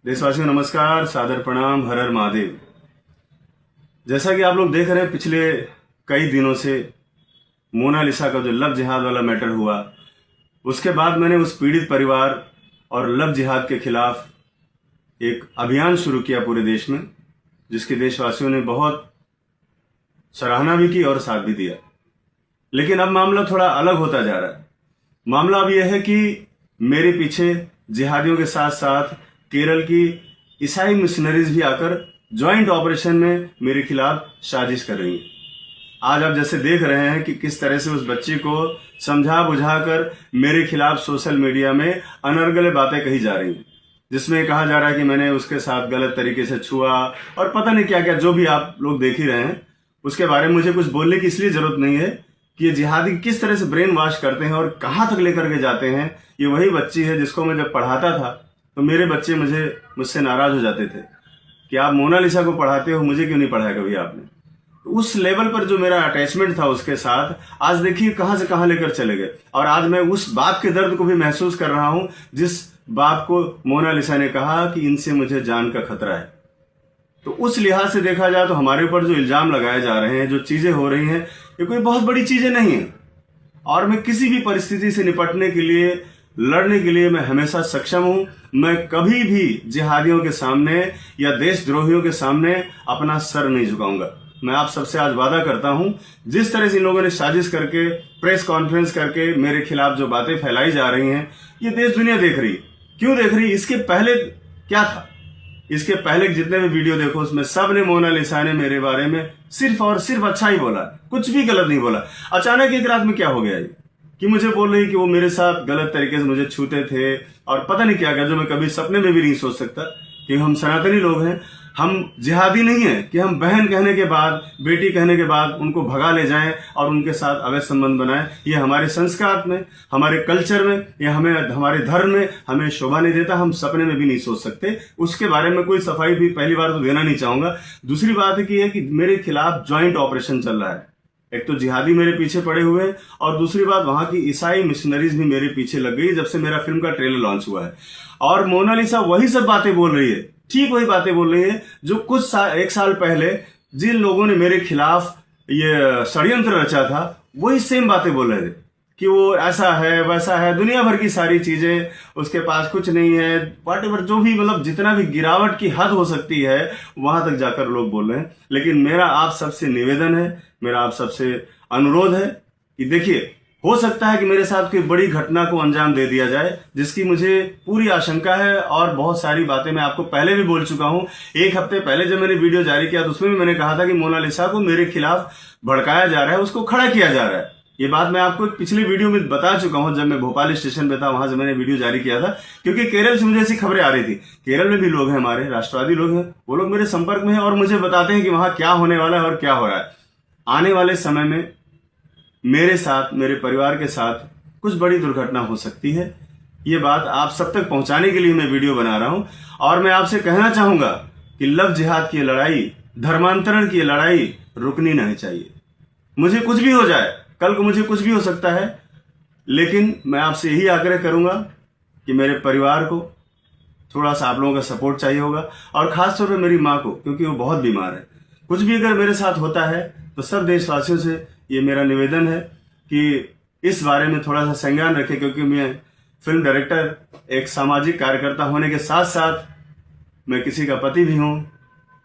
देशवासियों नमस्कार, सादर प्रणाम, हर हर महादेव। जैसा कि आप लोग देख रहे हैं, पिछले कई दिनों से मोनालिसा का जो लव जिहाद वाला मैटर हुआ, उसके बाद मैंने उस पीड़ित परिवार और लव जिहाद के खिलाफ एक अभियान शुरू किया पूरे देश में, जिसके देशवासियों ने बहुत सराहना भी की और साथ भी दिया। लेकिन अब मामला थोड़ा अलग होता जा रहा है। मामला अब यह है कि मेरे पीछे जिहादियों के साथ साथ केरल की ईसाई मिशनरीज भी आकर ज्वाइंट ऑपरेशन में मेरे खिलाफ साजिश कर रही हैं। आज आप जैसे देख रहे हैं कि किस तरह से उस बच्ची को समझा बुझाकर मेरे खिलाफ सोशल मीडिया में अनर्गल बातें कही जा रही हैं, जिसमें कहा जा रहा है कि मैंने उसके साथ गलत तरीके से छुआ और पता नहीं क्या क्या, जो भी आप लोग देख ही रहे हैं। उसके बारे में मुझे कुछ बोलने की इसलिए जरूरत नहीं है कि ये जिहादी किस तरह से ब्रेन वॉश करते हैं और कहाँ तक लेकर के जाते हैं। ये वही बच्ची है जिसको मैं जब पढ़ाता था तो मेरे बच्चे मुझसे नाराज हो जाते थे कि आप मोनालिसा को पढ़ाते हो, मुझे क्यों नहीं पढ़ाया कभी आपने। तो उस लेवल पर जो मेरा अटैचमेंट था उसके साथ, आज देखिए कहां से कहां लेकर चले गए। और आज मैं उस बाप के दर्द को भी महसूस कर रहा हूं जिस बाप को मोनालिसा ने कहा कि इनसे मुझे जान का खतरा है। तो उस लिहाज से देखा जाए तो हमारे ऊपर जो इल्जाम लगाए जा रहे हैं, जो चीजें हो रही हैं, ये कोई बहुत बड़ी चीजें नहीं है। और मैं किसी भी परिस्थिति से निपटने के लिए, लड़ने के लिए मैं हमेशा सक्षम हूं। मैं कभी भी जिहादियों के सामने या देशद्रोहियों के सामने अपना सर नहीं झुकाऊंगा। मैं आप सबसे आज वादा करता हूं, जिस तरह से इन लोगों ने साजिश करके प्रेस कॉन्फ्रेंस करके मेरे खिलाफ जो बातें फैलाई जा रही हैं, ये देश दुनिया देख रही। क्यों देख रही? इसके पहले क्या था? इसके पहले जितने भी वीडियो देखो उसमें सब ने, मोनालिसा ने मेरे बारे में सिर्फ और सिर्फ अच्छा ही बोला, कुछ भी गलत नहीं बोला। अचानक एक रात में क्या हो गया कि मुझे बोल रही कि वो मेरे साथ गलत तरीके से मुझे छूते थे और पता नहीं क्या क्या, जो मैं कभी सपने में भी नहीं सोच सकता कि हम सनातनी लोग हैं, हम जिहादी नहीं है कि हम बहन कहने के बाद, बेटी कहने के बाद उनको भगा ले जाएं और उनके साथ अवैध संबंध बनाएं। ये हमारे संस्कार में, हमारे कल्चर में, या हमारे धर्म में हमें शोभा नहीं देता। हम सपने में भी नहीं सोच सकते। उसके बारे में कोई सफाई भी पहली बार तो देना नहीं चाहूंगा। दूसरी बात है कि मेरे खिलाफ ज्वाइंट ऑपरेशन चल रहा है। एक तो जिहादी मेरे पीछे पड़े हुए हैं और दूसरी बात वहां की ईसाई मिशनरीज भी मेरे पीछे लग गई जब से मेरा फिल्म का ट्रेलर लॉन्च हुआ है। और मोनालिसा वही सब बातें बोल रही है, ठीक वही बातें बोल रही है जो एक साल पहले जिन लोगों ने मेरे खिलाफ ये षड्यंत्र रचा था, वही सेम बातें बोल रहे थे कि वो ऐसा है वैसा है, दुनिया भर की सारी चीजें, उसके पास कुछ नहीं है, व्हाटएवर, जो भी मतलब जितना भी गिरावट की हद हो सकती है वहां तक जाकर लोग बोल रहे हैं। लेकिन मेरा आप सबसे निवेदन है, मेरा आप सबसे अनुरोध है कि देखिए, हो सकता है कि मेरे साथ कोई बड़ी घटना को अंजाम दे दिया जाए, जिसकी मुझे पूरी आशंका है। और बहुत सारी बातें मैं आपको पहले भी बोल चुका हूं। एक हफ्ते पहले जब मैंने वीडियो जारी किया तो उसमें भी मैंने कहा था कि मोनालिसा को मेरे खिलाफ भड़काया जा रहा है, उसको खड़ा किया जा रहा है। ये बात मैं आपको पिछली वीडियो में बता चुका हूं, जब मैं भोपाल स्टेशन पे था, वहां से मैंने वीडियो जारी किया था। क्योंकि केरल से मुझे ऐसी खबरें आ रही थी। केरल में भी लोग हैं, हमारे राष्ट्रवादी लोग हैं, वो लोग मेरे संपर्क में हैं और मुझे बताते हैं कि वहां क्या होने वाला है और क्या हो रहा है। आने वाले समय में मेरे साथ, मेरे परिवार के साथ कुछ बड़ी दुर्घटना हो सकती है। ये बात आप सब तक पहुंचाने के लिए मैं वीडियो बना रहा हूं। और मैं आपसे कहना चाहूंगा कि लव जिहाद की लड़ाई, धर्मांतरण की लड़ाई रुकनी नहीं चाहिए। मुझे कुछ भी हो जाए, कल को मुझे कुछ भी हो सकता है, लेकिन मैं आपसे यही आग्रह करूंगा कि मेरे परिवार को थोड़ा सा आप लोगों का सपोर्ट चाहिए होगा, और खासतौर पर मेरी माँ को, क्योंकि वो बहुत बीमार है। कुछ भी अगर मेरे साथ होता है तो सब देशवासियों से ये मेरा निवेदन है कि इस बारे में थोड़ा सा संज्ञान रखें, क्योंकि मैं फिल्म डायरेक्टर, एक सामाजिक कार्यकर्ता होने के साथ साथ मैं किसी का पति भी हूँ,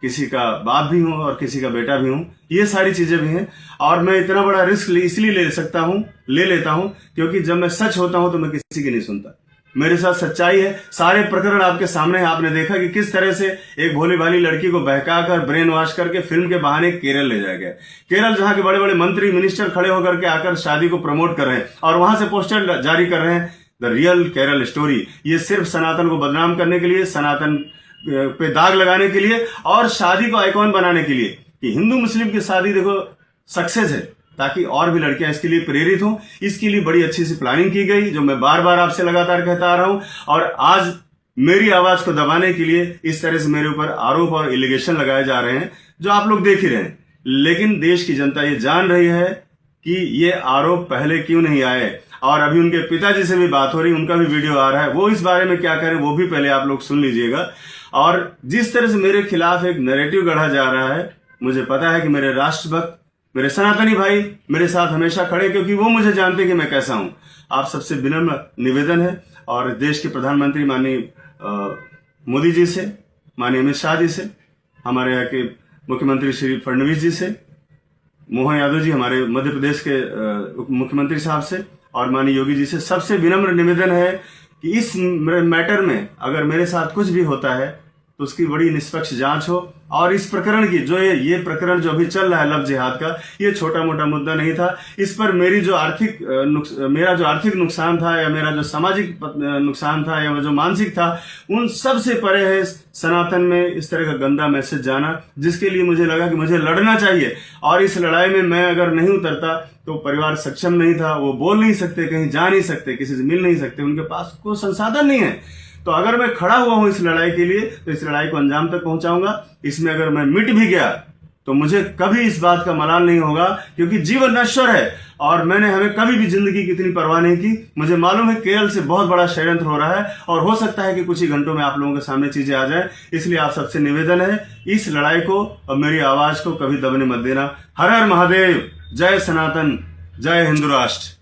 किसी का बाप भी हूँ और किसी का बेटा भी हूँ। ये सारी चीजें भी हैं। और मैं इतना बड़ा रिस्क इसलिए ले लेता हूँ क्योंकि जब मैं सच होता हूँ तो मैं किसी की नहीं सुनता। मेरे साथ सच्चाई है। सारे प्रकरण आपके सामने है। आपने देखा कि किस तरह से एक भोली भाली लड़की को बहकाकर, ब्रेन वॉश करके फिल्म के बहाने केरल ले जाया गया। केरल जहां के बड़े बड़े मंत्री, मिनिस्टर खड़े होकर के आकर शादी को प्रमोट कर रहे हैं और वहां से पोस्टर जारी कर रहे हैं, द रियल केरल स्टोरी। ये सिर्फ सनातन को बदनाम करने के लिए, सनातन पे दाग लगाने के लिए और शादी को आइकॉन बनाने के लिए कि हिंदू मुस्लिम की शादी देखो सक्सेस है, ताकि और भी लड़कियां इसके लिए प्रेरित हों। इसके लिए बड़ी अच्छी सी प्लानिंग की गई, जो मैं बार बार आपसे लगातार कहता आ रहा हूं। और आज मेरी आवाज को दबाने के लिए इस तरह से मेरे ऊपर आरोप और एलिगेशन लगाए जा रहे हैं, जो आप लोग देख ही रहे हैं। लेकिन देश की जनता ये जान रही है कि ये आरोप पहले क्यों नहीं आए। और अभी उनके पिताजी से भी बात हो रही, उनका भी वीडियो आ रहा है, वो इस बारे में क्या करें वो भी पहले आप लोग सुन लीजिएगा। और जिस तरह से मेरे खिलाफ एक नैरेटिव गढ़ा जा रहा है, मुझे पता है कि मेरे राष्ट्रभक्त, मेरे सनातनी भाई मेरे साथ हमेशा खड़े, क्योंकि वो मुझे जानते कि मैं कैसा हूं। आप सबसे विनम्र निवेदन है, और देश के प्रधानमंत्री माननीय मोदी जी से, माननीय अमित शाह जी से, हमारे यहाँ के मुख्यमंत्री श्री फडणवीस जी से, मोहन यादव जी हमारे मध्य प्रदेश के मुख्यमंत्री साहब से, और माननीय योगी जी से सबसे विनम्र निवेदन है कि इस मैटर में अगर मेरे साथ कुछ भी होता है तो उसकी बड़ी निष्पक्ष जांच हो। और इस प्रकरण की जो ये प्रकरण जो अभी चल रहा है लव जिहाद का, ये छोटा मोटा मुद्दा नहीं था। इस पर मेरा जो आर्थिक नुकसान था, या मेरा जो सामाजिक नुकसान था, या जो मानसिक था, उन सब से परे है सनातन में इस तरह का गंदा मैसेज जाना, जिसके लिए मुझे लगा कि मुझे लड़ना चाहिए। और इस लड़ाई में मैं अगर नहीं उतरता तो परिवार सक्षम नहीं था, वो बोल नहीं सकते, कहीं जा नहीं सकते, किसी से मिल नहीं सकते, उनके पास कोई संसाधन नहीं है। तो अगर मैं खड़ा हुआ हूं इस लड़ाई के लिए, तो इस लड़ाई को अंजाम तक पहुंचाऊंगा। इसमें अगर मैं मिट भी गया तो मुझे कभी इस बात का मलाल नहीं होगा, क्योंकि जीवन नश्वर है और हमें कभी भी जिंदगी की इतनी परवाह नहीं की। मुझे मालूम है केरल से बहुत बड़ा षड्यंत्र हो रहा है, और हो सकता है कि कुछ ही घंटों में आप लोगों के सामने चीजें आ जाएं। इसलिए आप सबसे निवेदन है, इस लड़ाई को और मेरी आवाज को कभी दबने मत देना। हर हर महादेव, जय सनातन, जय हिंदू राष्ट्र।